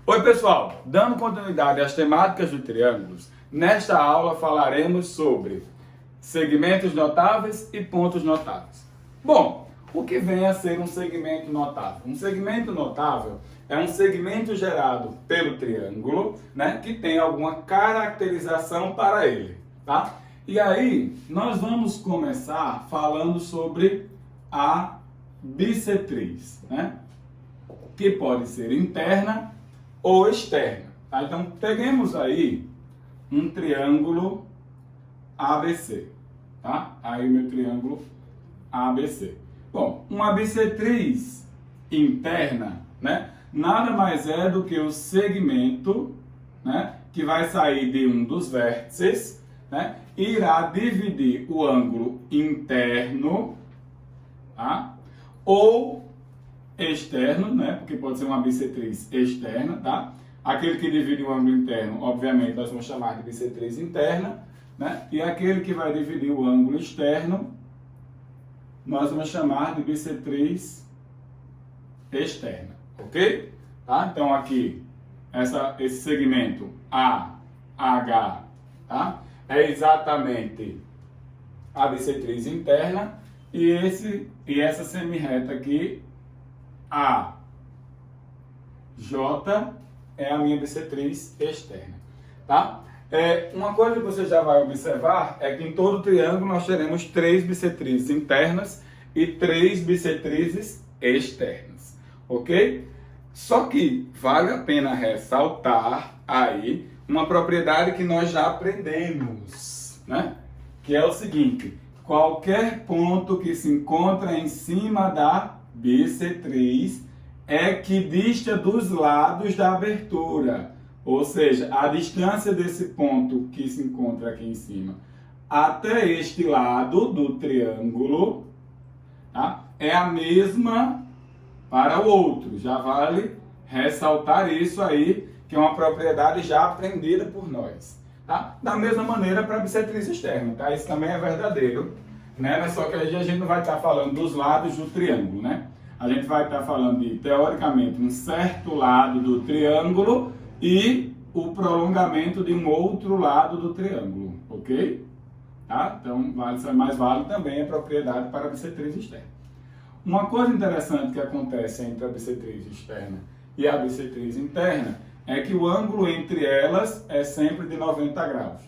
Oi pessoal, dando continuidade às temáticas de triângulos, nesta aula falaremos sobre segmentos notáveis e pontos notáveis. Bom, o que vem a ser um segmento notável? Um segmento notável é um segmento gerado pelo triângulo, que tem alguma caracterização para ele, tá? E aí, nós vamos começar falando sobre a bissetriz, que pode ser interna ou externa. Tá? Então, peguemos aí um triângulo ABC. Tá? Aí, meu triângulo ABC. Bom, uma bissetriz interna, nada mais é do que o segmento, que vai sair de um dos vértices, irá dividir o ângulo interno, tá? Ou externo, porque pode ser uma bissetriz externa, tá? Aquele que divide o ângulo interno, obviamente, nós vamos chamar de bissetriz interna, E aquele que vai dividir o ângulo externo, nós vamos chamar de bissetriz externa, ok? Tá? Então, aqui, esse segmento AH, tá? É exatamente a bissetriz interna e essa semirreta aqui, AJ, é a minha bissetriz externa, tá? Uma coisa que você já vai observar é que em todo triângulo nós teremos 3 bissetrizes internas e 3 bissetrizes externas, ok? Só que vale a pena ressaltar aí uma propriedade que nós já aprendemos, que é o seguinte: qualquer ponto que se encontra em cima da bissetriz equidista dos lados da abertura. Ou seja, a distância desse ponto que se encontra aqui em cima até este lado do triângulo, tá? É a mesma para o outro. Já vale ressaltar isso aí, que é uma propriedade já aprendida por nós. Tá? Da mesma maneira para a bissetriz externa, tá? Isso também é verdadeiro, Mas só que aí a gente não vai estar falando dos lados do triângulo, A gente vai estar falando de, teoricamente, um certo lado do triângulo e o prolongamento de um outro lado do triângulo, ok? Tá? Então, mais vale também a propriedade para a bissetriz externa. Uma coisa interessante que acontece entre a bissetriz externa e a bissetriz interna é que o ângulo entre elas é sempre de 90 graus,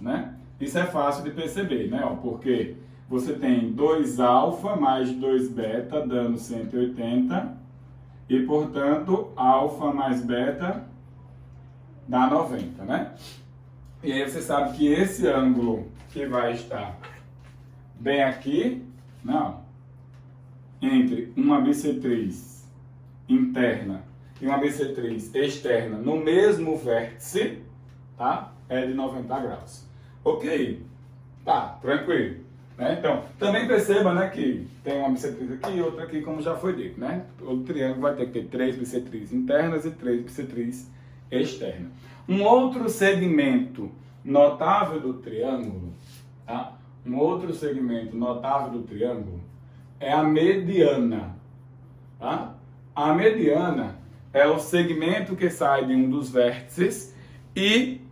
Isso é fácil de perceber, Porque você tem 2α mais 2β dando 180 e, portanto, α mais beta dá 90, E aí você sabe que esse ângulo que vai estar bem aqui, entre uma bissetriz interna e uma bissetriz externa no mesmo vértice, tá? É de 90 graus. Ok? Tá, tranquilo. Então, também perceba, que tem uma bissetriz aqui e outra aqui, como já foi dito, O triângulo vai ter que ter 3 bissetrizes internas e 3 bissetrizes externas. Um outro segmento notável do triângulo, tá? Um outro segmento notável do triângulo é a mediana, tá? A mediana é o segmento que sai de um dos vértices e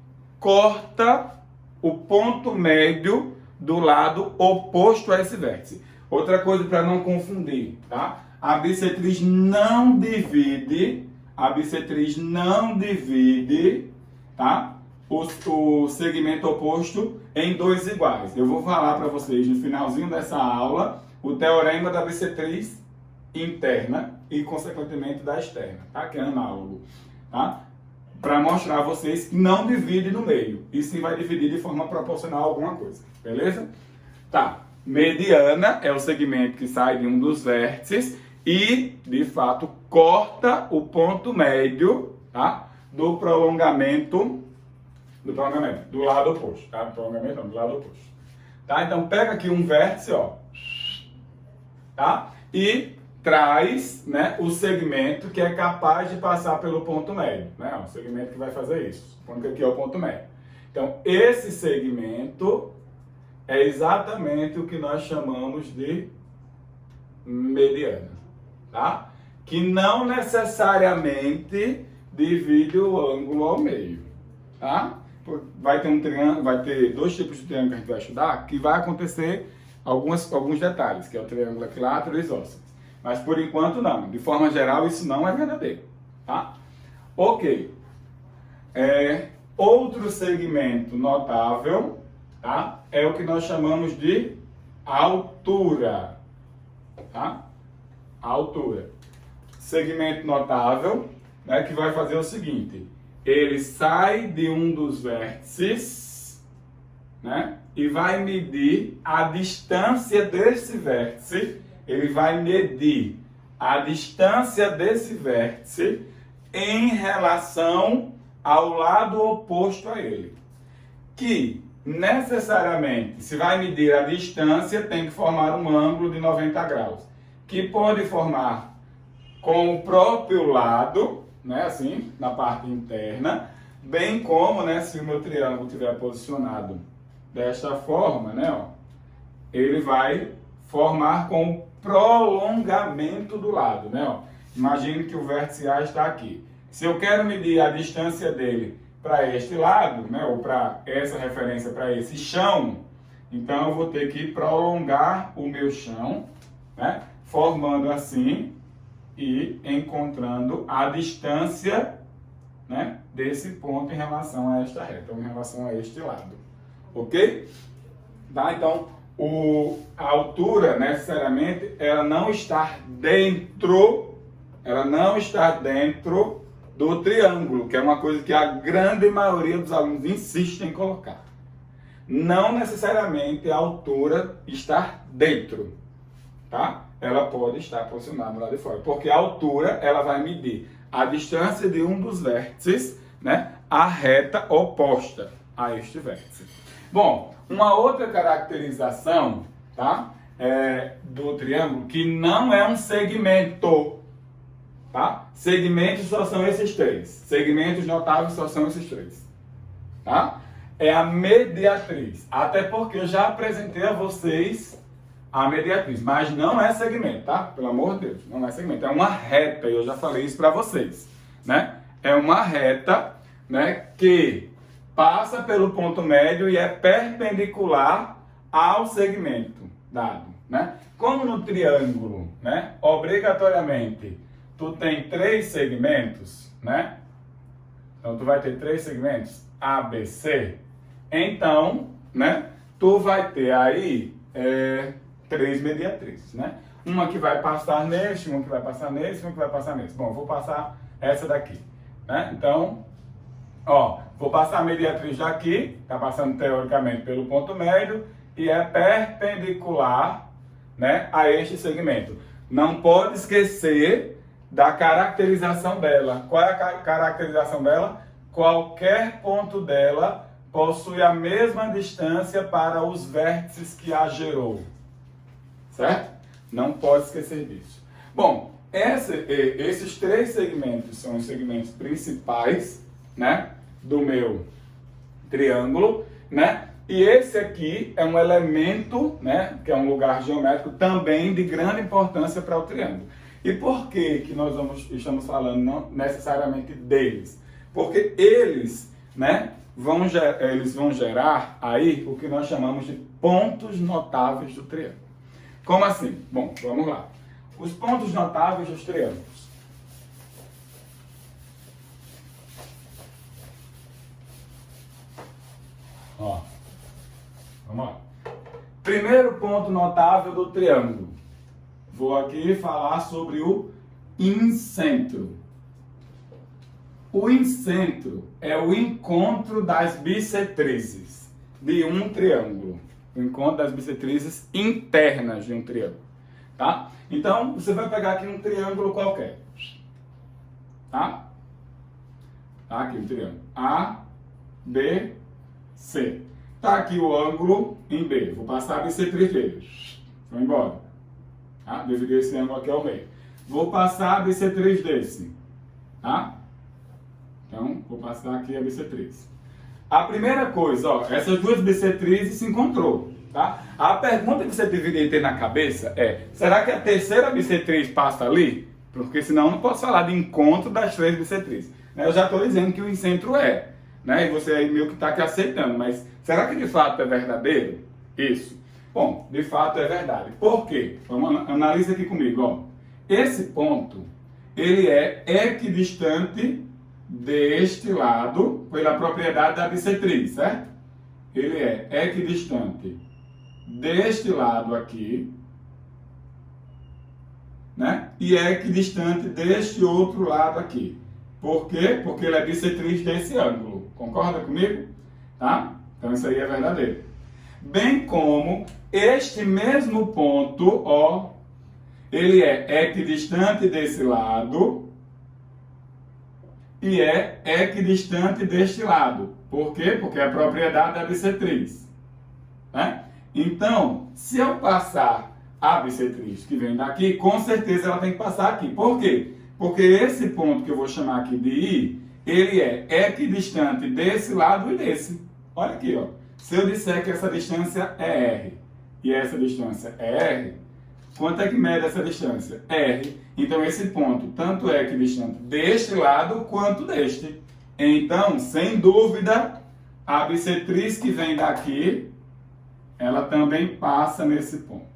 corta o ponto médio do lado oposto a esse vértice. Outra coisa para não confundir, tá? A bissetriz não divide, tá? O segmento oposto em 2 iguais. Eu vou falar para vocês no finalzinho dessa aula o teorema da bissetriz interna e, consequentemente, da externa, tá? Que é análogo, tá? Para mostrar a vocês que não divide no meio, e sim vai dividir de forma proporcional a alguma coisa, beleza? Tá, mediana é o segmento que sai de um dos vértices e, de fato, corta o ponto médio, tá? Do prolongamento do lado oposto, tá? Prolongamento não, do lado oposto. Tá? Então, pega aqui um vértice, tá? E traz, o segmento que é capaz de passar pelo ponto médio, O segmento que vai fazer isso. Supondo que aqui é o ponto médio. Então, esse segmento é exatamente o que nós chamamos de mediana, tá? Que não necessariamente divide o ângulo ao meio, tá? Vai ter um triângulo, vai ter dois tipos de triângulo que a gente vai estudar, que vai acontecer alguns detalhes, que é o triângulo equilátero e isósceles. Mas por enquanto não. De forma geral, isso não é verdadeiro, tá? Ok. Outro segmento notável, tá? É o que nós chamamos de altura, tá? Altura. Segmento notável, né, que vai fazer o seguinte: ele sai de um dos vértices, né, e vai medir a distância desse vértice. Ele vai medir a distância desse vértice em relação ao lado oposto a ele. Que necessariamente, se vai medir a distância, tem que formar um ângulo de 90 graus. Que pode formar com o próprio lado, né, assim, na parte interna, bem como, né, se o meu triângulo estiver posicionado desta forma, né, ó, ele vai formar com o prolongamento do lado, né, ó. Imagine que o vértice A está aqui. Se eu quero medir a distância dele para este lado, né, ou para essa referência, para esse chão, então eu vou ter que prolongar o meu chão, né, formando assim e encontrando a distância, né, desse ponto em relação a esta reta, ou em relação a este lado. Ok? Tá? Então, a altura, necessariamente, ela não está dentro do triângulo, que é uma coisa que a grande maioria dos alunos insistem em colocar. Não necessariamente a altura está dentro, tá? Ela pode estar posicionada lá de fora, porque a altura, ela vai medir a distância de um dos vértices, né, à reta oposta a este vértice. Bom, uma outra caracterização, tá, do triângulo, que não é um segmento, tá? Segmentos só são esses três. Segmentos notáveis só são esses três, tá? É a mediatriz. Até porque eu já apresentei a vocês a mediatriz, mas não é segmento, tá? Pelo amor de Deus, não é segmento. É uma reta, eu já falei isso para vocês, né? É uma reta, né, que passa pelo ponto médio e é perpendicular ao segmento dado, né? Como no triângulo, né, obrigatoriamente tu tem três segmentos, né? Então tu vai ter três segmentos A, B, C. Então, né, tu vai ter aí três mediatrizes, né? Uma que vai passar neste, uma que vai passar nesse, uma que vai passar nesse. Bom, vou passar essa daqui, né? Então, ó, vou passar a mediatriz daqui, tá passando teoricamente pelo ponto médio e é perpendicular, né, a este segmento. Não pode esquecer da caracterização dela. Qual é a caracterização dela? Qualquer ponto dela possui a mesma distância para os vértices que a gerou. Certo? Não pode esquecer disso. Bom, esses três segmentos são os segmentos principais, né, do meu triângulo, né? E esse aqui é um elemento, né, que é um lugar geométrico também de grande importância para o triângulo. E por que nós estamos falando não necessariamente deles? Porque eles, né, vão gerar aí o que nós chamamos de pontos notáveis do triângulo. Como assim? Bom, vamos lá. Os pontos notáveis dos triângulos. Ó, vamos lá. Primeiro ponto notável do triângulo. Vou aqui falar sobre o incentro. O incentro é o encontro das bissetrizes de um triângulo. O encontro das bissetrizes internas de um triângulo. Tá? Então, você vai pegar aqui um triângulo qualquer. Tá? Tá aqui um triângulo. A, B, C. Tá aqui o ângulo em B. Vou passar a bissetriz dele. Vou embora. Tá? Dividir esse ângulo aqui ao meio. Vou passar a bissetriz desse. Tá? Então, vou passar aqui a bissetriz. A primeira coisa, ó, essas duas bissetrizes se encontrou, tá? A pergunta que você deveria ter na cabeça é: será que a terceira bissetriz passa ali? Porque senão eu não posso falar de encontro das três bissetrizes. Né? Eu já estou dizendo que o incentro é, né? E você aí meio que está aqui aceitando, mas será que de fato é verdadeiro? Isso. Bom, de fato é verdade. Por quê? Vamos analisar aqui comigo, ó. Esse ponto, ele é equidistante deste lado pela propriedade da bissetriz, certo? Ele é equidistante deste lado aqui, né? E é equidistante deste outro lado aqui. Por quê? Porque ele é bissetriz desse ângulo. Concorda comigo? Tá? Então isso aí é verdadeiro. Bem como este mesmo ponto, ó, ele é equidistante desse lado e é equidistante deste lado. Por quê? Porque é a propriedade da bissetriz. Né? Então, se eu passar a bissetriz que vem daqui, com certeza ela tem que passar aqui. Por quê? Porque esse ponto que eu vou chamar aqui de I, ele é equidistante desse lado e desse. Olha aqui, ó. Se eu disser que essa distância é R e essa distância é R, quanto é que mede essa distância? R. Então esse ponto tanto é equidistante deste lado quanto deste. Então, sem dúvida, a bissetriz que vem daqui, ela também passa nesse ponto.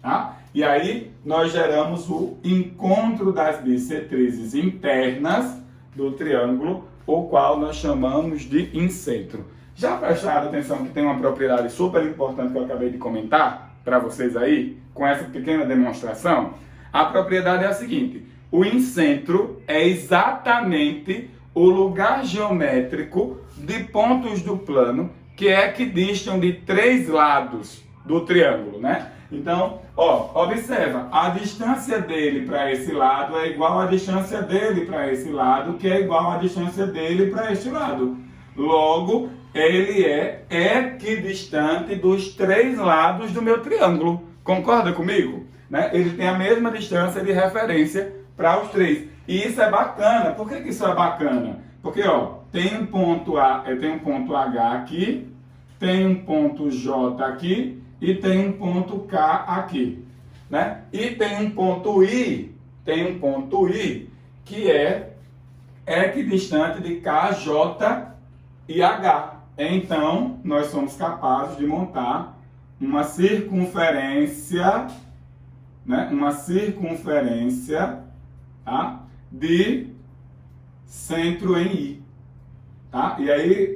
Tá? E aí nós geramos o encontro das bissetrizes internas do triângulo, o qual nós chamamos de incentro. Já prestaram atenção que tem uma propriedade super importante que eu acabei de comentar para vocês aí, com essa pequena demonstração? A propriedade é a seguinte: o incentro é exatamente o lugar geométrico de pontos do plano que equidistam de três lados do triângulo, né? Então, ó, observa, a distância dele para esse lado é igual à distância dele para esse lado, que é igual à distância dele para este lado. Logo, ele é equidistante dos três lados do meu triângulo. Concorda comigo? Né? Ele tem a mesma distância de referência para os três. E isso é bacana. Por que isso é bacana? Porque, ó, tem um ponto A, tem um ponto H aqui, tem um ponto J aqui e tem um ponto K aqui, né? E tem um ponto I que é equidistante de K, J e H. Então, nós somos capazes de montar uma circunferência, né? Uma circunferência, tá? De centro em I. Tá? E aí,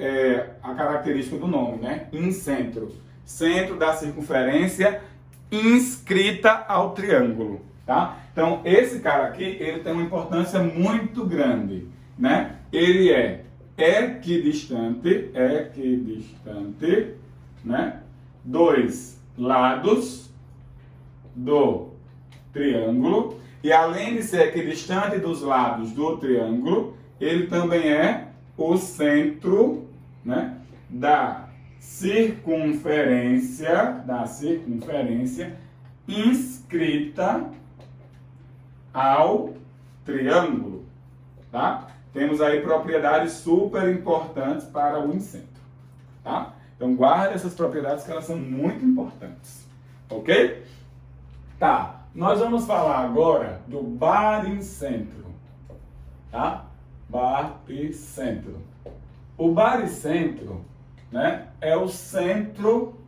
a característica do nome, né? Incentro. Centro da circunferência inscrita ao triângulo, tá? Então, esse cara aqui, ele tem uma importância muito grande, né? Ele é equidistante, né? Dos lados do triângulo. E além de ser equidistante dos lados do triângulo, ele também é o centro, né, da circunferência inscrita ao triângulo, tá? Temos aí propriedades super importantes para o incentro, tá? Então guarde essas propriedades que elas são muito importantes, ok? Tá, nós vamos falar agora do baricentro, tá? Baricentro. O baricentro, né, é o centro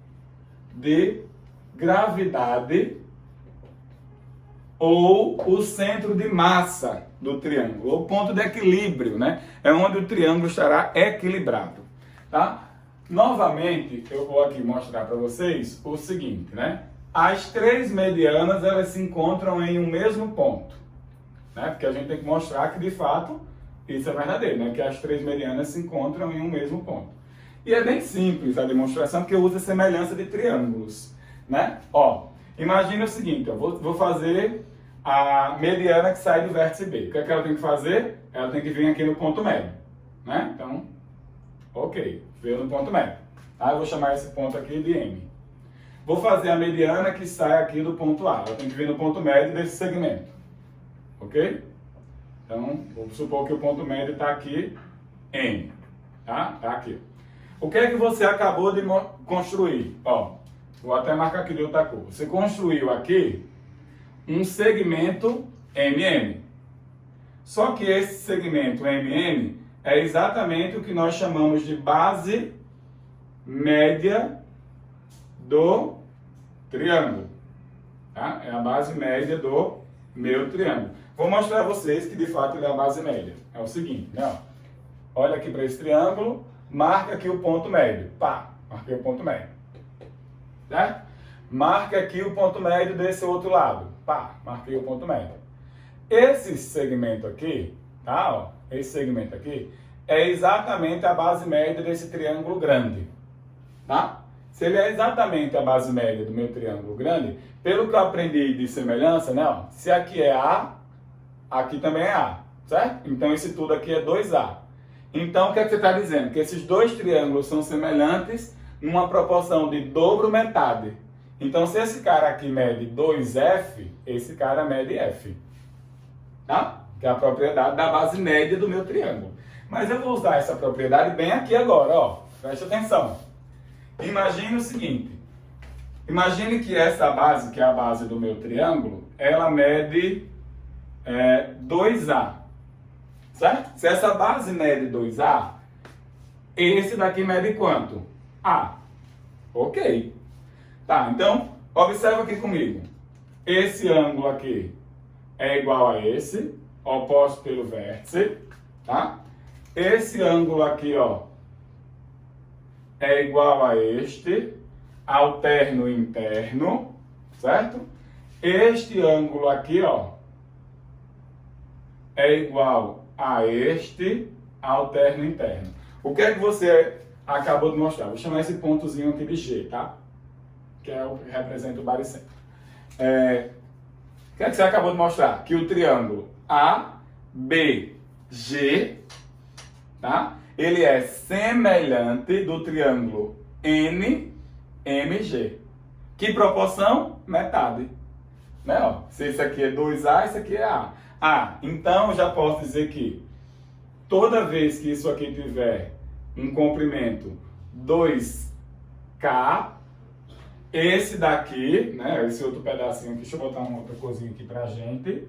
de gravidade ou o centro de massa do triângulo, ou ponto de equilíbrio, né? É onde o triângulo estará equilibrado, tá? Novamente, eu vou aqui mostrar para vocês o seguinte, né? As três medianas, elas se encontram em um mesmo ponto, né? Porque a gente tem que mostrar que, de fato, isso é verdadeiro, né? Que as três medianas se encontram em um mesmo ponto. E é bem simples a demonstração, porque eu uso a semelhança de triângulos, né? Ó, imagina o seguinte, eu vou fazer a mediana que sai do vértice B. O que é que ela tem que fazer? Ela tem que vir aqui no ponto médio, né? Então, ok, veio no ponto médio. Tá? Eu vou chamar esse ponto aqui de M. Vou fazer a mediana que sai aqui do ponto A. Ela tem que vir no ponto médio desse segmento, ok? Então, vou supor que o ponto médio está aqui, N, tá? Tá aqui. O que é que você acabou de construir? Ó, vou até marcar aqui de outra cor. Você construiu aqui um segmento MM. Só que esse segmento MM é exatamente o que nós chamamos de base média do triângulo. Tá? É a base média do meu triângulo. Vou mostrar a vocês que de fato ele é a base média. É o seguinte, né? Olha aqui para esse triângulo, marca aqui o ponto médio. Pá, marquei o ponto médio. Certo? Marca aqui o ponto médio desse outro lado. Pá, marquei o ponto médio. Esse segmento aqui, tá? Ó, esse segmento aqui é exatamente a base média desse triângulo grande. Tá? Se ele é exatamente a base média do meu triângulo grande, pelo que eu aprendi de semelhança, né? Ó, se aqui é A, aqui também é A, certo? Então esse tudo aqui é 2A. Então o que é que você está dizendo? Que esses dois triângulos são semelhantes numa proporção de dobro metade. Então se esse cara aqui mede 2F, esse cara mede F. Tá? Que é a propriedade da base média do meu triângulo. Mas eu vou usar essa propriedade bem aqui agora, ó. Preste atenção. Imagine o seguinte. Imagine que essa base, que é a base do meu triângulo, ela mede 2A. Certo? Se essa base mede 2A, esse daqui mede quanto? A. Ok. Tá, então, observa aqui comigo. Esse ângulo aqui é igual a esse, oposto pelo vértice, tá? Esse ângulo aqui, ó, é igual a este, alterno e interno, certo? Este ângulo aqui, ó, é igual a este, alterno e interno. O que é que você acabou de mostrar? Vou chamar esse pontozinho aqui de G, tá? Que é o que representa o baricentro. O que é que você acabou de mostrar? Que o triângulo ABG, tá? Ele é semelhante do triângulo NMG. Que proporção? Metade. Né? Ó, se esse aqui é 2A, esse aqui é A. Então eu já posso dizer que toda vez que isso aqui tiver um comprimento 2K, esse daqui, né, esse outro pedacinho aqui, deixa eu botar uma outra coisinha aqui pra gente.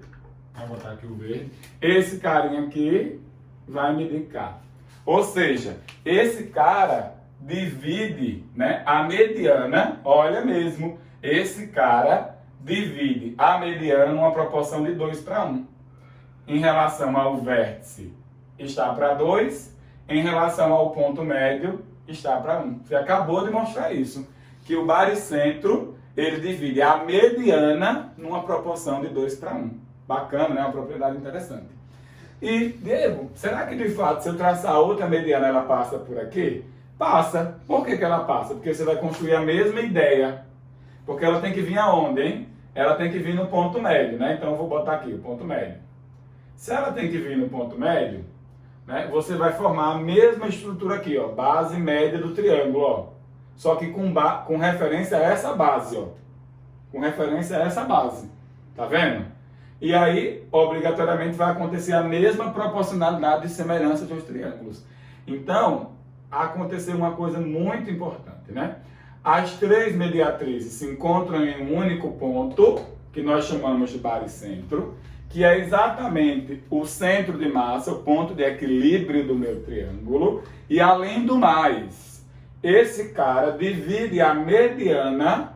Vou botar aqui o verde. Esse carinha aqui vai medir K. Ou seja, esse cara divide, né, a mediana, olha mesmo, esse cara divide a mediana numa proporção de 2:1. Em relação ao vértice, está para 2. Em relação ao ponto médio, está para 1. Você acabou de mostrar isso. Que o baricentro, ele divide a mediana numa proporção de 2:1. Bacana, né? Uma propriedade interessante. E, Diego, será que de fato, se eu traçar outra mediana, ela passa por aqui? Passa. Por que ela passa? Porque você vai construir a mesma ideia. Porque ela tem que vir aonde, hein? Ela tem que vir no ponto médio, né? Então eu vou botar aqui o ponto médio. Se ela tem que vir no ponto médio, né, você vai formar a mesma estrutura aqui, ó, base média do triângulo, ó. Só que com referência a essa base, ó. Com referência a essa base. Tá vendo? E aí, obrigatoriamente, vai acontecer a mesma proporcionalidade de semelhança dos triângulos. Então, aconteceu uma coisa muito importante, né? As três mediatrizes se encontram em um único ponto, que nós chamamos de baricentro, que é exatamente o centro de massa, o ponto de equilíbrio do meu triângulo. E, além do mais, esse cara divide a mediana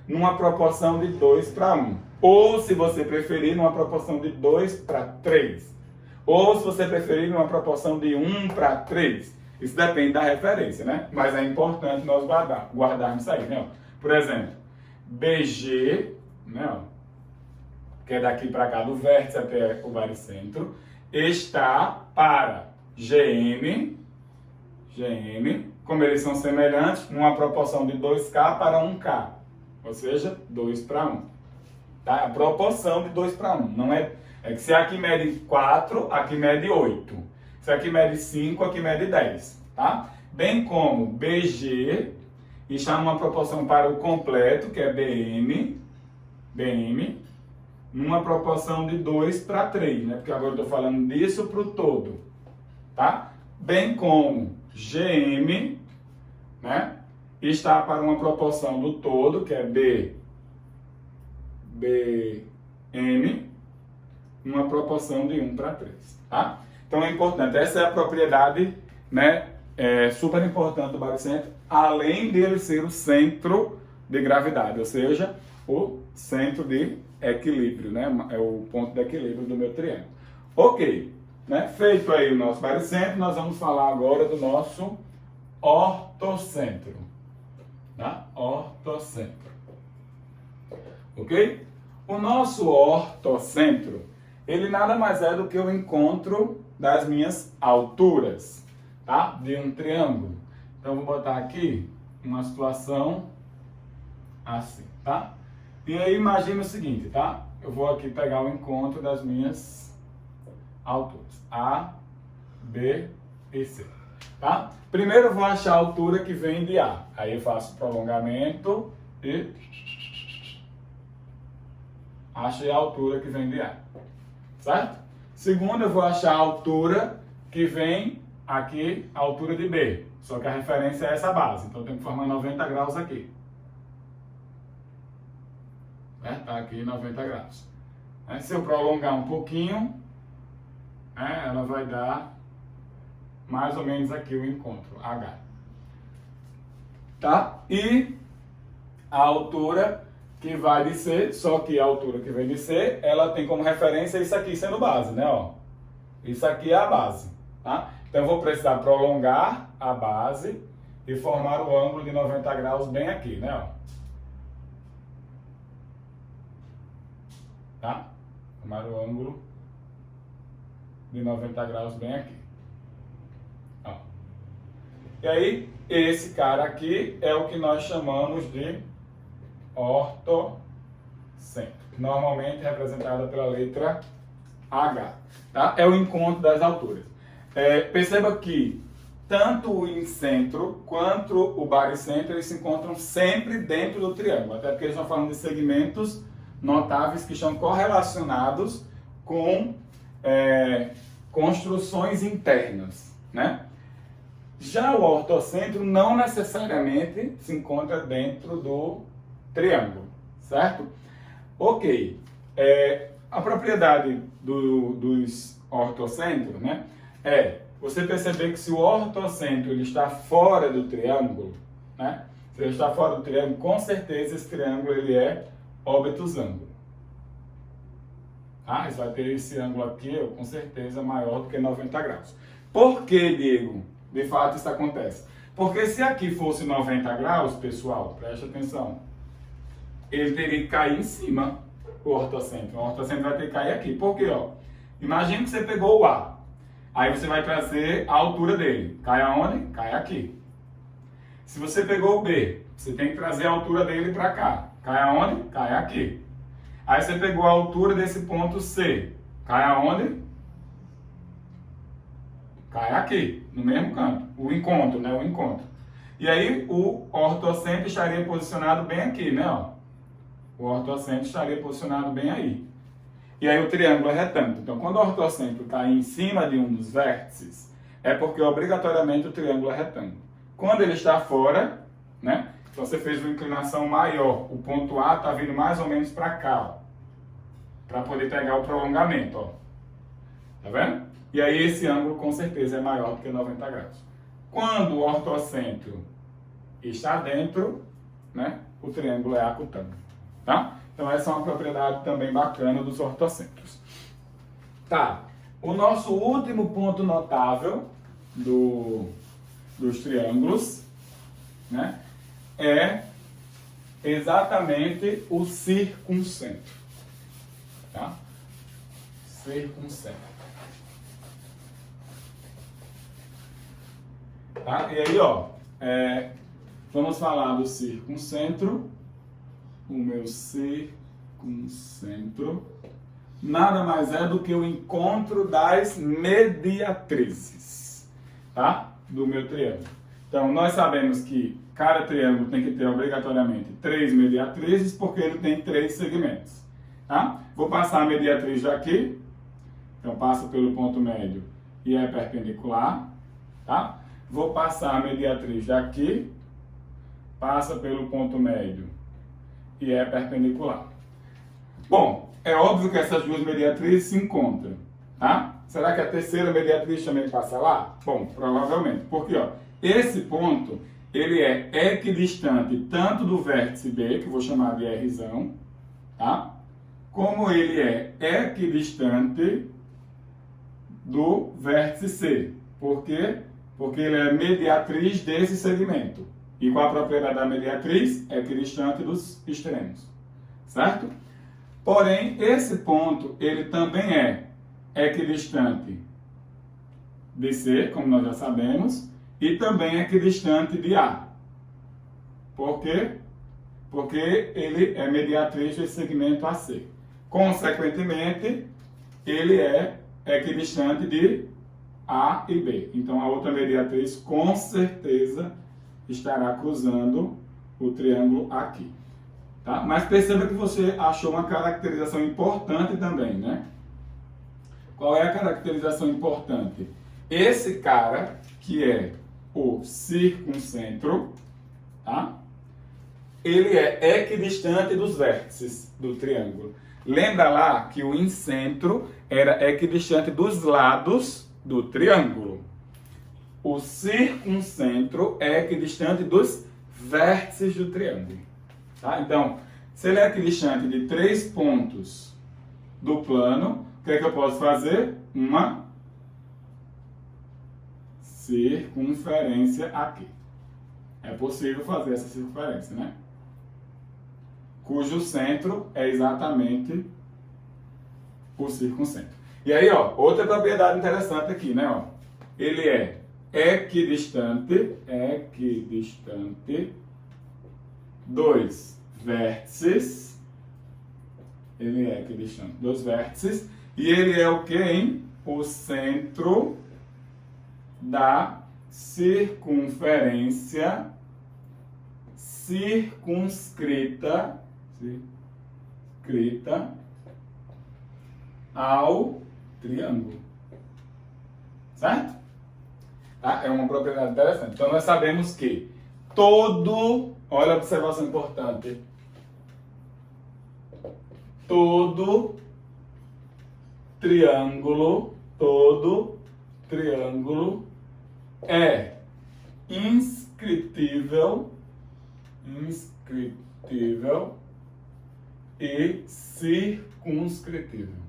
numa proporção de 2:1. Ou, se você preferir, numa proporção de 2:3. Ou, se você preferir, numa proporção de 1:3. Isso depende da referência, né? Mas é importante nós guardarmos isso aí, né? Por exemplo, BG, né? Que é daqui para cá, do vértice até o baricentro, está para GM, como eles são semelhantes, numa proporção de 2K para 1K. Ou seja, 2:1. Tá? A proporção de 2:1. Não é que se aqui mede 4, aqui mede 8. Se aqui mede 5, aqui mede 10. Tá? Bem como BG está numa proporção para o completo, que é BM, numa proporção de 2:3, né? Porque agora eu estou falando disso para o todo. Tá? Bem como GM, né? Está para uma proporção do todo, que é BM, uma proporção de 1:3, tá? Então é importante, essa é a propriedade, né, super importante do baricentro, além dele ser o centro de gravidade, ou seja, o centro de equilíbrio, né, é o ponto de equilíbrio do meu triângulo. Ok, né, feito aí o nosso baricentro, nós vamos falar agora do nosso ortocentro, tá? Ortocentro, ok? O nosso ortocentro, ele nada mais é do que o encontro das minhas alturas, tá? De um triângulo. Então, vou botar aqui uma situação assim, tá? E aí, imagina o seguinte, tá? Eu vou aqui pegar o encontro das minhas alturas, A, B e C, tá? Primeiro, eu vou achar a altura que vem de A. Aí, eu faço prolongamento e achei a altura que vem de A, certo? Segundo, eu vou achar a altura que vem aqui, a altura de B. Só que a referência é essa base, então eu tenho que formar 90 graus aqui. Tá aqui 90 graus. Se eu prolongar um pouquinho, ela vai dar mais ou menos aqui o encontro, H. Tá? E a altura que vai de C, só que a altura que vem de C, ela tem como referência isso aqui sendo base, né? Ó, isso aqui é a base, tá? Então eu vou precisar prolongar a base e formar o ângulo de 90 graus bem aqui, né? Ó. Tá? Formar o ângulo de 90 graus bem aqui. Ó. E aí, esse cara aqui é o que nós chamamos de ortocentro, normalmente representada pela letra H, tá? É o encontro das alturas. Perceba que tanto o incentro quanto o baricentro, eles se encontram sempre dentro do triângulo, até porque eles estão falando de segmentos notáveis que estão correlacionados com construções internas, né? Já o ortocentro não necessariamente se encontra dentro do triângulo, certo? Ok, a propriedade dos ortocentros, né, você perceber que se o ortocentro ele está fora do triângulo, né, se ele está fora do triângulo, com certeza esse triângulo ele é obtusângulo. Você vai ter esse ângulo aqui, com certeza, maior do que 90 graus. Por que, Diego, de fato isso acontece? Porque se aqui fosse 90 graus, pessoal, preste atenção, ele teria que cair em cima, o ortocentro. O ortocentro vai ter que cair aqui. Por quê? Ó, imagina que você pegou o A. Aí você vai trazer a altura dele. Cai aonde? Cai aqui. Se você pegou o B, você tem que trazer a altura dele para cá. Cai aonde? Cai aqui. Aí você pegou a altura desse ponto C. Cai aonde? Cai aqui, no mesmo canto. O encontro, né? O encontro. E aí o ortocentro estaria posicionado bem aqui, né? Ó. O ortocentro estaria posicionado bem aí. E aí o triângulo é retângulo. Então, quando o ortocentro está em cima de um dos vértices, é porque obrigatoriamente o triângulo é retângulo. Quando ele está fora, né? Então você fez uma inclinação maior. O ponto A está vindo mais ou menos para cá, para poder pegar o prolongamento, ó. Tá vendo? E aí esse ângulo com certeza é maior do que 90 graus. Quando o ortocentro está dentro, né? O triângulo é acutângulo. Tá? Então essa é uma propriedade também bacana dos ortocentros. Tá, o nosso último ponto notável dos triângulos, né, é exatamente o circuncentro. Tá? Circuncentro. Tá? E aí, ó, vamos falar do circuncentro. O meu circuncentro nada mais é do que o encontro das mediatrizes, tá? Do meu triângulo. Então, nós sabemos que cada triângulo tem que ter obrigatoriamente 3 mediatrizes, porque ele tem 3 segmentos, tá? Vou passar a mediatriz daqui, então passa pelo ponto médio e é perpendicular, tá? Vou passar a mediatriz daqui, passa pelo ponto médio e é perpendicular. Bom, é óbvio que essas duas mediatrizes se encontram, tá? Será que a terceira mediatriz também passa lá? Bom, provavelmente, porque ó, esse ponto ele é equidistante tanto do vértice B, que eu vou chamar de Rzão, tá? Como ele é equidistante do vértice C. Por quê? Porque ele é mediatriz desse segmento. E qual a propriedade da mediatriz? É equidistante dos extremos. Certo? Porém, esse ponto, ele também é equidistante de C, como nós já sabemos, e também é equidistante de A. Por quê? Porque ele é mediatriz desse segmento AC. Consequentemente, ele é equidistante de A e B. Então, a outra mediatriz, com certeza, estará cruzando o triângulo aqui. Tá? Mas perceba que você achou uma caracterização importante também, né? Qual é a caracterização importante? Esse cara, que é o circuncentro, tá? Ele é equidistante dos vértices do triângulo. Lembra lá que o incentro era equidistante dos lados do triângulo. O circuncentro é equidistante dos vértices do triângulo. Tá? Então, se ele é equidistante de 3 pontos do plano, o que é que eu posso fazer? Uma circunferência aqui. É possível fazer essa circunferência, né? Cujo centro é exatamente o circuncentro. E aí, ó, outra propriedade interessante aqui, né? Ó, ele é equidistante dos vértices. Ele é equidistante dos vértices. E ele é o que, hein? O centro da circunferência circunscrita ao triângulo. Certo? Tá? É uma propriedade interessante. Então, nós sabemos que olha a observação importante, todo triângulo é inscritível e circunscritível.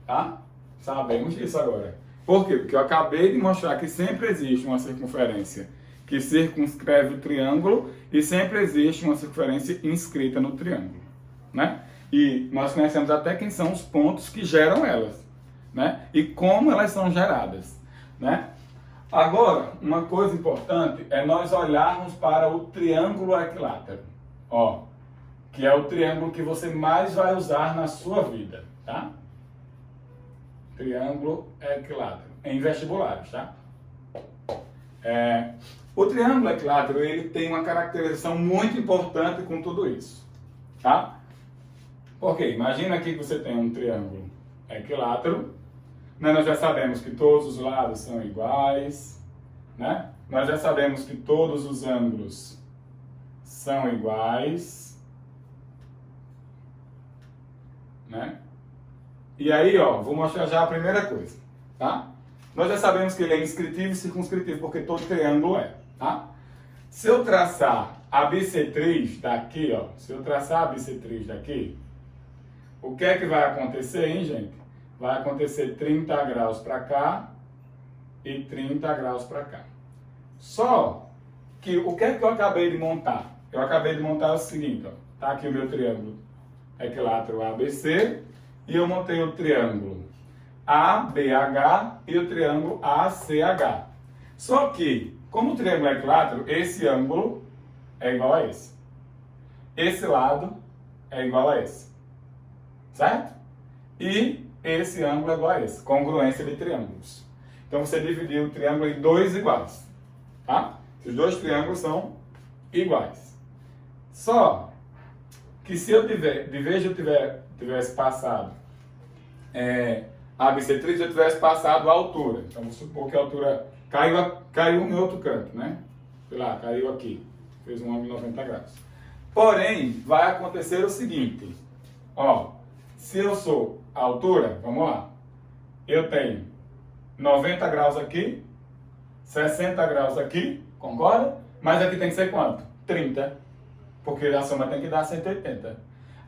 Tá? Sabemos disso agora. Por quê? Porque eu acabei de mostrar que sempre existe uma circunferência que circunscreve o triângulo e sempre existe uma circunferência inscrita no triângulo, né? E nós conhecemos até quem são os pontos que geram elas, né? E como elas são geradas, né? Agora, uma coisa importante é nós olharmos para o triângulo equilátero, ó, que é o triângulo que você mais vai usar na sua vida, tá? Triângulo equilátero, em vestibulares, tá? O triângulo equilátero, ele tem uma caracterização muito importante com tudo isso, tá? Porque imagina aqui que você tem um triângulo equilátero, né? Nós já sabemos que todos os lados são iguais, né? Nós já sabemos que todos os ângulos são iguais, né? E aí, ó, vou mostrar já a primeira coisa, tá? Nós já sabemos que ele é inscritivo e circunscritivo, porque todo triângulo é, tá? Se eu traçar a bissetriz daqui, ó, o que é que vai acontecer, hein, gente? Vai acontecer 30 graus para cá e 30 graus para cá. Só que o que é que eu acabei de montar? Eu acabei de montar o seguinte, ó, tá aqui o meu triângulo equilátero ABC e eu montei o triângulo ABH e o triângulo ACH. Só que, como o triângulo é equilátero, esse ângulo é igual a esse. Esse lado é igual a esse. Certo? E esse ângulo é igual a esse. Congruência de triângulos. Então, você dividiu o triângulo em dois iguais. Tá? Os dois triângulos são iguais. Só que se eu tiver, de vez de eu tivesse passado a bissetriz, eu tivesse passado a altura. Então, vamos supor que a altura caiu em outro canto, né? Sei lá, caiu aqui. Fez um ângulo de 90 graus. Porém, vai acontecer o seguinte, ó, se eu sou a altura, vamos lá, eu tenho 90 graus aqui, 60 graus aqui, concorda? Mas aqui tem que ser quanto? 30, porque a soma tem que dar 180.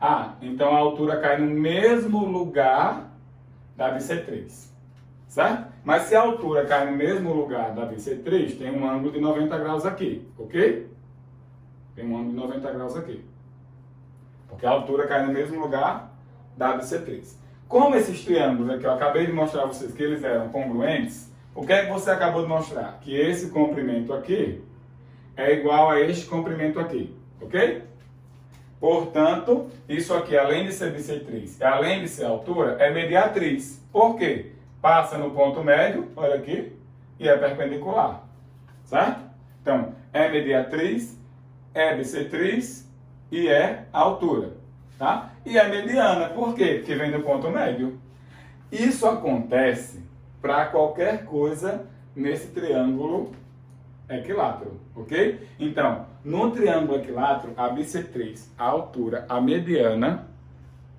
Ah, então a altura cai no mesmo lugar da bissetriz, certo? Mas se a altura cai no mesmo lugar da bissetriz, tem um ângulo de 90 graus aqui, ok? Tem um ângulo de 90 graus aqui. Porque a altura cai no mesmo lugar da bissetriz. Como esses triângulos aqui, eu acabei de mostrar a vocês que eles eram congruentes, o que é que você acabou de mostrar? Que esse comprimento aqui é igual a este comprimento aqui, ok? Portanto, isso aqui, além de ser bissetriz e além de ser altura, é mediatriz. Por quê? Passa no ponto médio, olha aqui, e é perpendicular, certo? Então, é mediatriz, é bissetriz e é altura, tá? E é mediana, por quê? Porque vem do ponto médio. Isso acontece para qualquer coisa nesse triângulo equilátero, ok? Então, no triângulo equilátero, a bissetriz, a altura, a mediana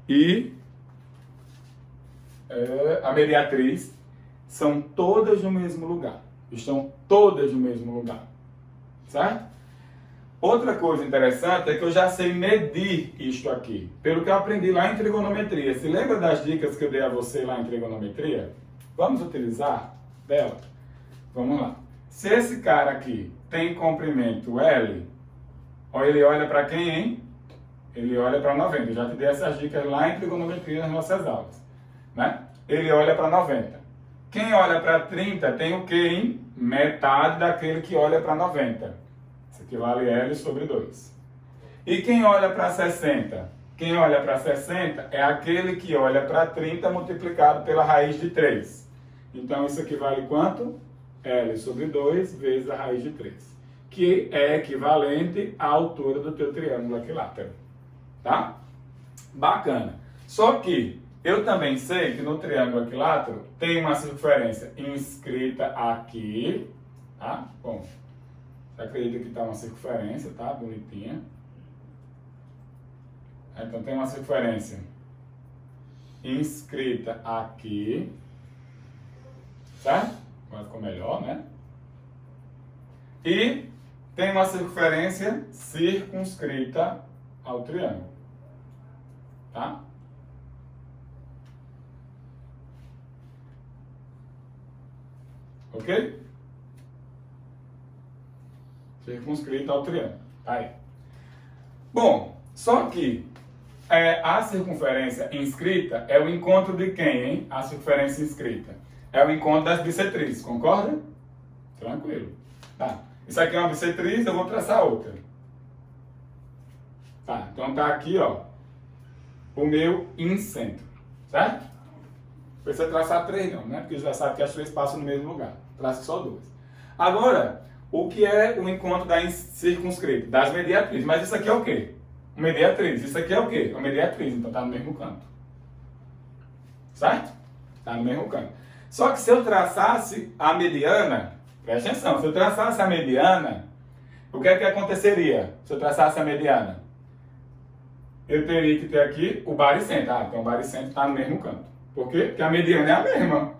e a mediatriz são todas no mesmo lugar. Estão todas no mesmo lugar, certo? Outra coisa interessante é que eu já sei medir isto aqui, pelo que eu aprendi lá em trigonometria. Se lembra das dicas que eu dei a você lá em trigonometria? Vamos utilizar dela? Vamos lá. Se esse cara aqui tem comprimento L, ó, ele olha para quem, hein? Ele olha para 90. Eu já te dei essas dicas lá em trigonometria nas nossas aulas, né? Ele olha para 90. Quem olha para 30 tem o quê, hein? Metade daquele que olha para 90. Isso equivale a L sobre 2. E quem olha para 60? Quem olha para 60 é aquele que olha para 30 multiplicado pela raiz de 3. Então, isso equivale quanto? L sobre 2 vezes a raiz de 3. Que é equivalente à altura do teu triângulo equilátero. Tá? Bacana. Só que eu também sei que no triângulo equilátero tem uma circunferência inscrita aqui. Tá? Bom, você acredita que está uma circunferência, tá? Bonitinha. Então tem uma circunferência inscrita aqui. Certo? Agora ficou melhor, né? E tem uma circunferência circunscrita ao triângulo. Tá? Ok? Circunscrita ao triângulo. Tá aí. Bom, só que a circunferência inscrita é o encontro de quem, hein? A circunferência inscrita. É o encontro das bissetrizes, concorda? Tranquilo. Tá. Isso aqui é uma bissetriz, eu vou traçar outra. Tá, então tá aqui, ó, o meu incentro, certo? Não precisa traçar 3 não, né? Porque já sabe que as 3 passam no mesmo lugar. Traça só 2. Agora, o que é o encontro da circunscrita? Das mediatrizes. Mas isso aqui é o quê? Mediatriz. Isso aqui é o quê? Uma mediatriz, então tá no mesmo canto. Certo? Tá no mesmo canto. Só que se eu traçasse a mediana, presta atenção, se eu traçasse a mediana, o que é que aconteceria se eu traçasse a mediana? Eu teria que ter aqui o baricentro. Ah, então o baricentro está no mesmo canto. Por quê? Porque a mediana é a mesma.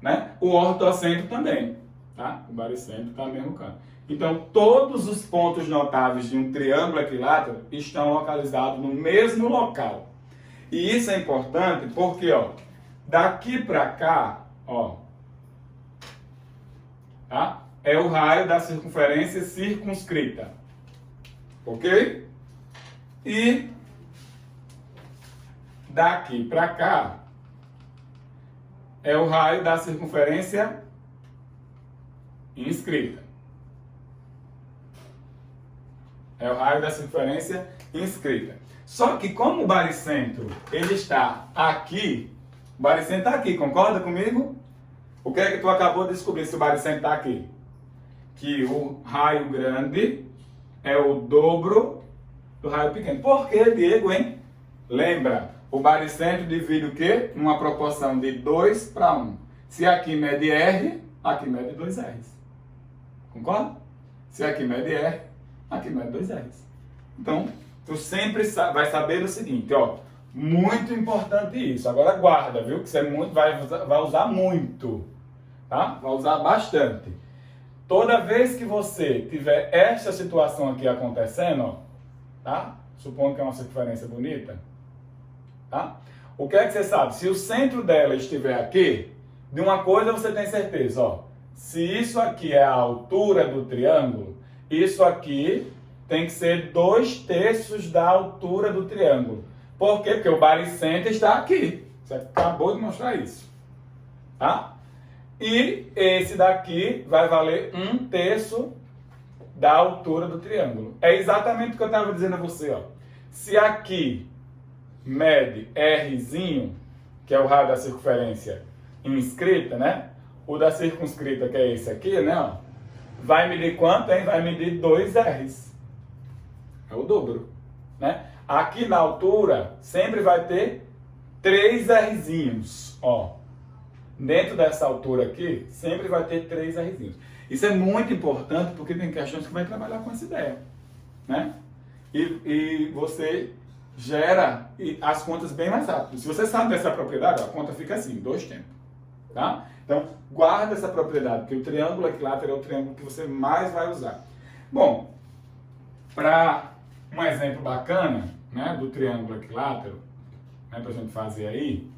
Né? O ortocentro também. Tá? O baricentro está no mesmo canto. Então, todos os pontos notáveis de um triângulo equilátero estão localizados no mesmo local. E isso é importante porque, ó, daqui para cá, ó, tá? É o raio da circunferência circunscrita. Ok? E daqui para cá é o raio da circunferência inscrita. É o raio da circunferência inscrita. Só que como o baricentro ele está aqui, o baricentro está aqui, concorda comigo? O que é que tu acabou de descobrir se o baricentro está aqui? Que o raio grande é o dobro do raio pequeno. Por que, Diego, hein? Lembra, o baricentro divide o quê? Numa proporção de 2 para 1. Se aqui mede R, aqui mede 2 R's. Concorda? Se aqui mede R, aqui mede 2 R's. Então, tu sempre vai saber o seguinte, ó, muito importante isso. Agora guarda, viu? Que você vai usar muito, tá? Vai usar bastante. Toda vez que você tiver essa situação aqui acontecendo, ó, tá? Supondo que é uma circunferência bonita, tá? O que é que você sabe? Se o centro dela estiver aqui, de uma coisa você tem certeza, ó. Se isso aqui é a altura do triângulo, isso aqui tem que ser 2/3 da altura do triângulo. Por quê? Porque o baricentro está aqui. Você acabou de mostrar isso. Tá? E esse daqui vai valer 1/3 da altura do triângulo. É exatamente o que eu estava dizendo a você. Ó. Se aqui mede Rzinho, que é o raio da circunferência inscrita, né? O da circunscrita, que é esse aqui, né? Ó, vai medir quanto, hein? Vai medir 2 Rs. É o dobro, né? Aqui na altura, sempre vai ter 3 Rzinhos, ó. Dentro dessa altura aqui, sempre vai ter 3 Rzinhos. Isso é muito importante, porque tem questões que vai trabalhar com essa ideia, né? E você gera as contas bem mais rápido. Se você sabe dessa propriedade, a conta fica assim, 2 tempos, tá? Então, guarda essa propriedade, porque o triângulo equilátero é o triângulo que você mais vai usar. Bom, para um exemplo bacana, né, do triângulo equilátero, né, para a gente fazer aí,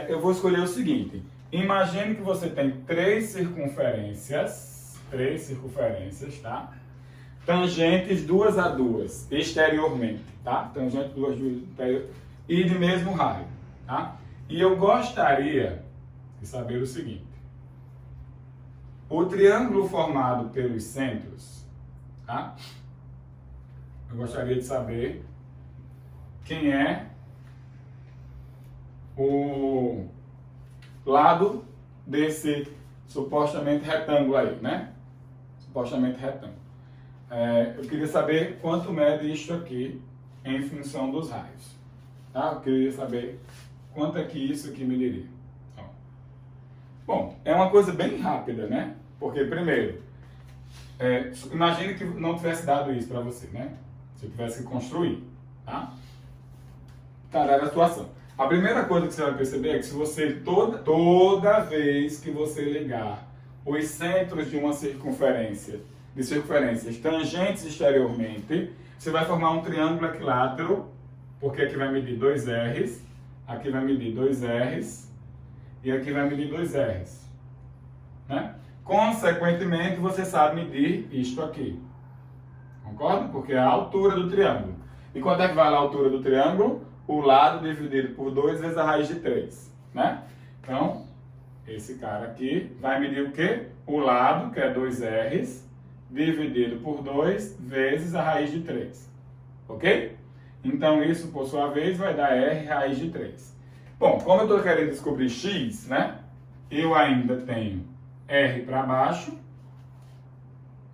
eu vou escolher o seguinte. Imagine que você tem 3 circunferências, tá? Tangentes 2 a 2, exteriormente, tá? Tangentes 2 a 2 e de mesmo raio, tá? E eu gostaria de saber o seguinte. O triângulo formado pelos centros, tá? Eu gostaria de saber quem é o lado desse supostamente retângulo aí, né? Supostamente retângulo. Eu queria saber quanto mede isto aqui em função dos raios. Tá? Eu queria saber quanto é que isso aqui mediria. Ó. Bom, é uma coisa bem rápida, né? Porque, primeiro, imagine que não tivesse dado isso para você, né? Se eu tivesse que construir, tá? Tá, dada a situação. A primeira coisa que você vai perceber é que se você, toda vez que você ligar os centros de uma circunferência, de circunferências tangentes exteriormente, você vai formar um triângulo equilátero, porque aqui vai medir 2 Rs, aqui vai medir 2 Rs, e aqui vai medir 2 Rs. Né? Consequentemente, você sabe medir isto aqui. Concorda? Porque é a altura do triângulo. E quanto é que vale a altura do triângulo? O lado dividido por 2 vezes a raiz de 3. Né? Então, esse cara aqui vai medir o quê? O lado, que é 2 Rs, dividido por 2 vezes a raiz de 3. Ok? Então, isso, por sua vez, vai dar R raiz de 3. Bom, como eu estou querendo descobrir x, né? Eu ainda tenho R para baixo,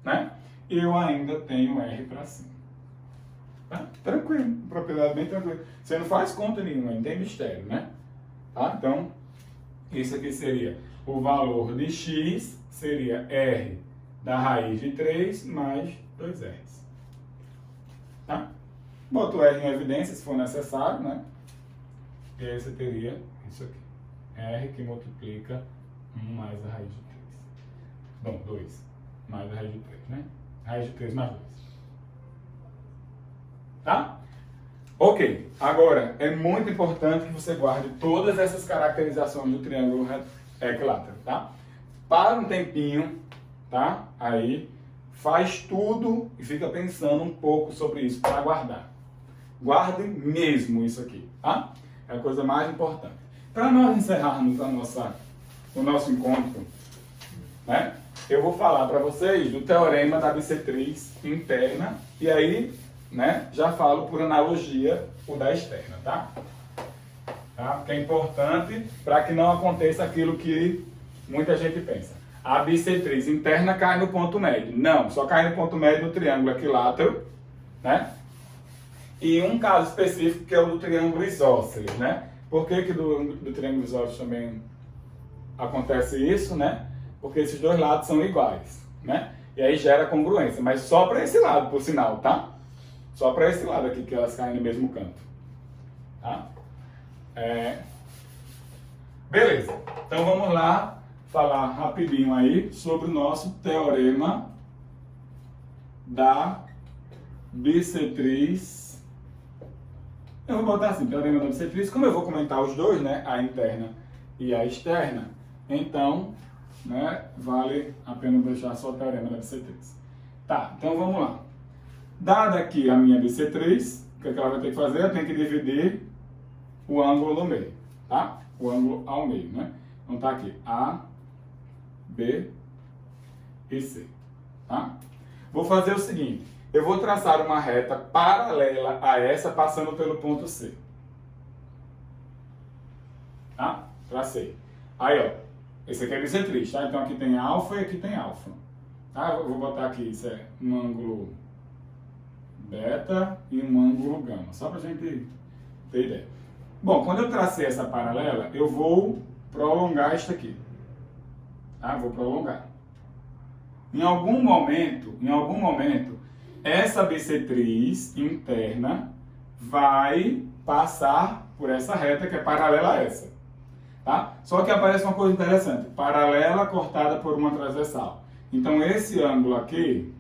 né? E eu ainda tenho R para cima. Tá? Tranquilo, propriedade bem tranquila. Você não faz conta nenhuma, não tem mistério, né? Tá? Então, isso aqui seria o valor de x, seria R da raiz de 3 mais 2 R's. Tá? Boto R em evidência, se for necessário, né? E aí você teria isso aqui. R que multiplica 1 mais a raiz de 3. Bom, 2 mais a raiz de 3, né? Raiz de 3 mais 2. Tá? Ok. Agora, é muito importante que você guarde todas essas caracterizações do triângulo equilátero, tá? Para um tempinho, tá? Aí, faz tudo e fica pensando um pouco sobre isso para guardar. Guarde mesmo isso aqui, tá? É a coisa mais importante. Para nós encerrarmos o nosso encontro, né? Eu vou falar para vocês do teorema da bissetriz interna e aí, né, já falo por analogia o da externa, tá? Porque é importante para que não aconteça aquilo que muita gente pensa. A bissetriz interna cai no ponto médio. Não, só cai no ponto médio do triângulo equilátero, né? E um caso específico que é o do triângulo isósceles, né? Por que do triângulo isósceles também acontece isso, né? Porque esses dois lados são iguais, né? E aí gera congruência, mas só para esse lado, por sinal, tá? Só para esse lado aqui, que elas caem no mesmo canto. Tá? Beleza. Então vamos lá falar rapidinho aí sobre o nosso teorema da bissetriz. Eu vou botar assim, teorema da bissetriz. Como eu vou comentar os dois, né, a interna e a externa, então, né, vale a pena deixar só o teorema da bissetriz. Tá, então vamos lá. Dada aqui a minha bissetriz, o que ela vai ter que fazer? Ela tem que dividir o ângulo no meio, tá? O ângulo ao meio, né? Então tá aqui A, B e C, tá? Vou fazer o seguinte, eu vou traçar uma reta paralela a essa passando pelo ponto C. Tá? Tracei. Aí, ó, esse aqui é bissetriz, tá? Então aqui tem alfa e aqui tem alfa. Tá? Eu vou botar aqui, isso é um ângulo beta e um ângulo gama, só pra gente ter ideia. Bom, quando eu tracei essa paralela, eu vou prolongar isso aqui. Tá? Vou prolongar. Em algum momento, essa bissetriz interna vai passar por essa reta que é paralela a essa. Tá? Só que aparece uma coisa interessante, paralela cortada por uma transversal. Então esse ângulo aqui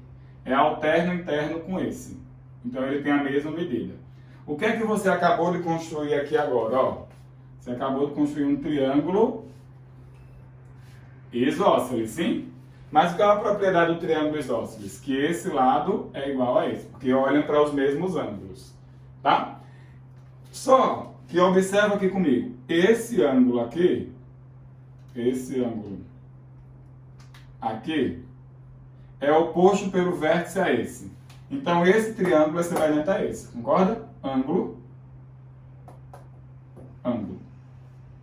é alterno interno com esse. Então ele tem a mesma medida. O que é que você acabou de construir aqui agora? Ó, você acabou de construir um triângulo isósceles, sim? Mas qual é a propriedade do triângulo isósceles? Que esse lado é igual a esse, porque olham para os mesmos ângulos. Tá? Só que observa aqui comigo, esse ângulo aqui é oposto pelo vértice a esse. Então esse triângulo é semelhante a esse, concorda? Ângulo, ângulo.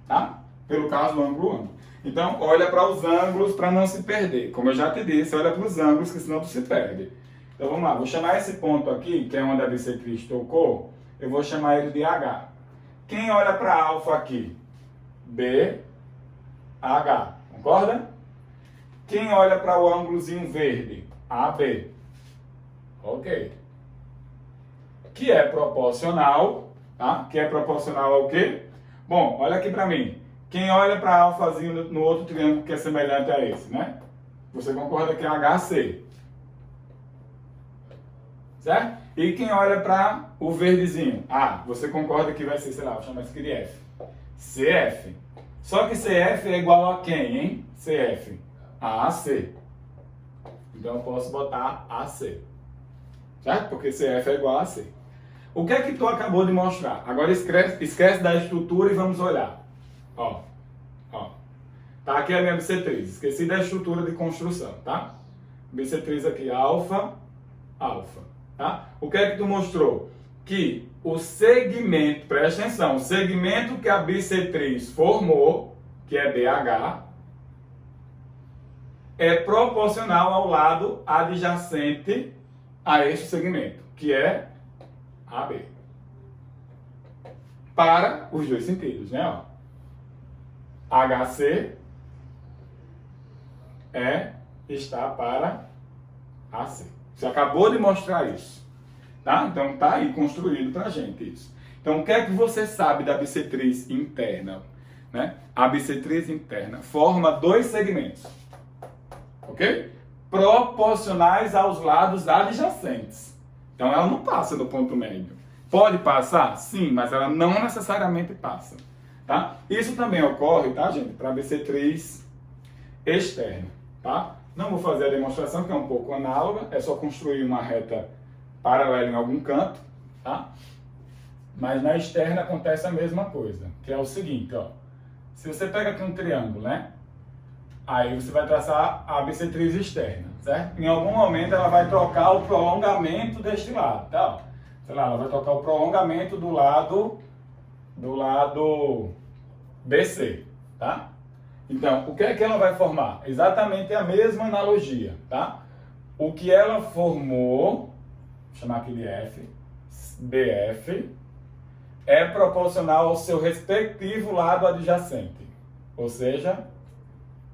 Tá? Pelo caso, ângulo. Então, olha para os ângulos para não se perder. Como eu já te disse, olha para os ângulos, que senão tu se perde. Então, vamos lá. Vou chamar esse ponto aqui, que é onde a bissetriz tocou, eu vou chamar ele de H. Quem olha para alfa aqui? B, H. Concorda? Quem olha para o ângulozinho verde? AB. Ok. Que é proporcional, tá? Que é proporcional ao quê? Bom, olha aqui para mim. Quem olha para alfazinho no outro triângulo que é semelhante a esse, né? Você concorda que é HC. Certo? E quem olha para o verdezinho? Você concorda que vai ser, sei lá, vou chamar isso aqui de F. CF. Só que CF é igual a quem, hein? CF. A AC. Então eu posso botar AC. Certo? Porque CF é igual a AC. O que é que tu acabou de mostrar? Agora esquece da estrutura e vamos olhar. Ó. Tá aqui a minha bissetriz. Esqueci da estrutura de construção, tá? Bissetriz aqui, alfa, alfa. Tá? O que é que tu mostrou? Que o segmento, presta atenção, o segmento que a bissetriz formou, que é BH, é proporcional ao lado adjacente a este segmento, que é AB. Para os dois sentidos, né? Ó. HC está para AC. Você acabou de mostrar isso. Tá? Então tá aí construído pra gente isso. Então o que é que você sabe da bissetriz interna? Né? A bissetriz interna forma dois segmentos. Ok? Proporcionais aos lados adjacentes. Então ela não passa do ponto médio. Pode passar? Sim, mas ela não necessariamente passa. Tá? Isso também ocorre, tá, gente, para a bissetriz externa. Tá? Não vou fazer a demonstração, que é um pouco análoga. É só construir uma reta paralela em algum canto. Tá? Mas na externa acontece a mesma coisa. Que é o seguinte, ó. Se você pega aqui um triângulo, né? Aí você vai traçar a bissetriz externa, certo? Em algum momento ela vai trocar o prolongamento deste lado, tá? Sei lá, ela vai trocar o prolongamento do lado BC, tá? Então, o que é que ela vai formar? Exatamente a mesma analogia, tá? O que ela formou, vou chamar aqui de F, BF, é proporcional ao seu respectivo lado adjacente, ou seja,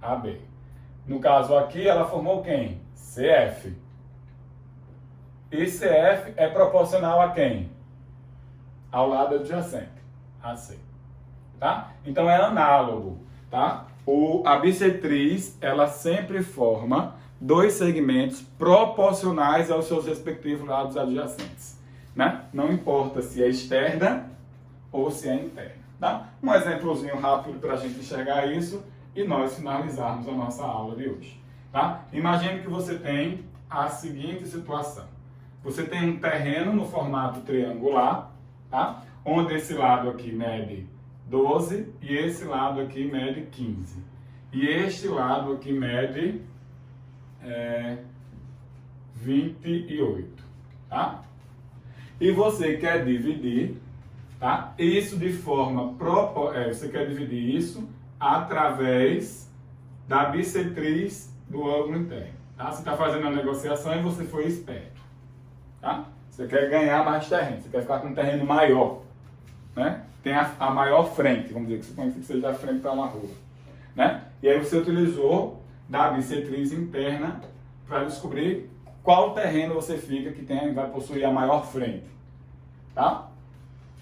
AB. No caso aqui, ela formou quem? CF. ICF é proporcional a quem? Ao lado adjacente, AC. Tá? Então é análogo, tá? A bissetriz, ela sempre forma dois segmentos proporcionais aos seus respectivos lados adjacentes, né? Não importa se é externa ou se é interna, tá? Um exemplozinho rápido para a gente enxergar isso e nós finalizarmos a nossa aula de hoje, tá? Imagine que você tem a seguinte situação. Você tem um terreno no formato triangular, tá? Onde esse lado aqui mede 12 e esse lado aqui mede 15. E este lado aqui mede 28, tá? E você quer dividir, tá? Isso de forma você quer dividir isso através da bissetriz do ângulo interno, tá? Você está fazendo a negociação e você foi esperto, tá? Você quer ganhar mais terreno, você quer ficar com um terreno maior, né? Tem a maior frente, vamos dizer, que suponha que seja a frente para uma rua, né? E aí você utilizou da bissetriz interna para descobrir qual terreno você fica que vai possuir a maior frente, tá?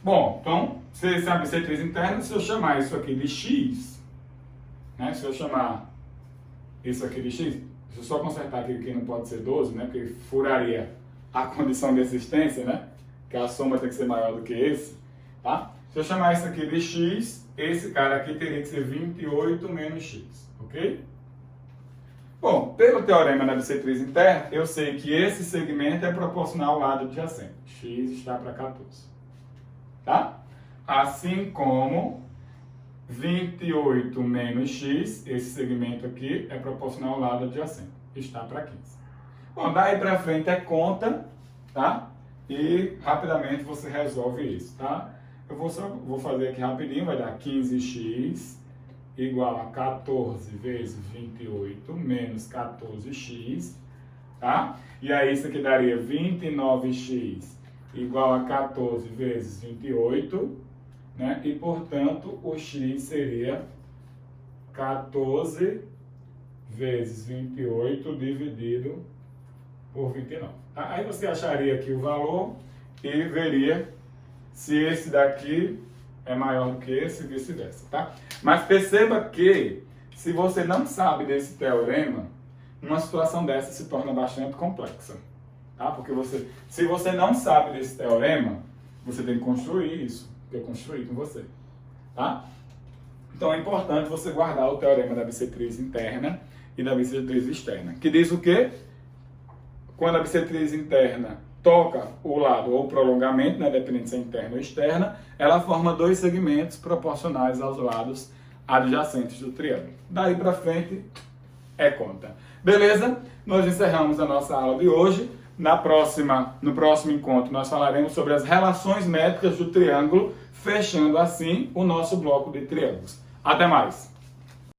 Bom, então, se essa é a bissetriz interna, se eu chamar isso aqui de x, né? Se eu chamar isso aqui de x, deixa eu só consertar aqui que não pode ser 12, né? Porque furaria a condição de existência, né? Que a soma tem que ser maior do que esse, tá? Se eu chamar isso aqui de x, esse cara aqui teria que ser 28 menos x, ok? Bom, pelo teorema da bissetriz interna, eu sei que esse segmento é proporcional ao lado adjacente. X está para 14, tá? Assim como 28 menos x, esse segmento aqui, é proporcional ao lado adjacente. Está para 15. Bom, daí para frente é conta, tá? E rapidamente você resolve isso, tá? Eu vou fazer aqui rapidinho, vai dar 15x igual a 14 vezes 28 menos 14x, tá? E aí isso aqui daria 29x igual a 14 vezes 28, né? E portanto o x seria 14 vezes 28 dividido por 29. Tá? Aí você acharia aqui o valor e veria se esse daqui é maior do que esse e vice-versa, tá? Mas perceba que, se você não sabe desse teorema, uma situação dessa se torna bastante complexa, tá? Porque se você não sabe desse teorema, você tem que construir isso, que eu construí com você, tá? Então é importante você guardar o teorema da bissetriz interna e da bissetriz externa, que diz o quê? Quando a bissetriz interna toca o lado ou prolongamento, né, dependendo se é interna ou externa, ela forma dois segmentos proporcionais aos lados adjacentes do triângulo. Daí para frente é conta. Beleza? Nós encerramos a nossa aula de hoje. No próximo encontro nós falaremos sobre as relações métricas do triângulo, fechando assim o nosso bloco de triângulos. Até mais!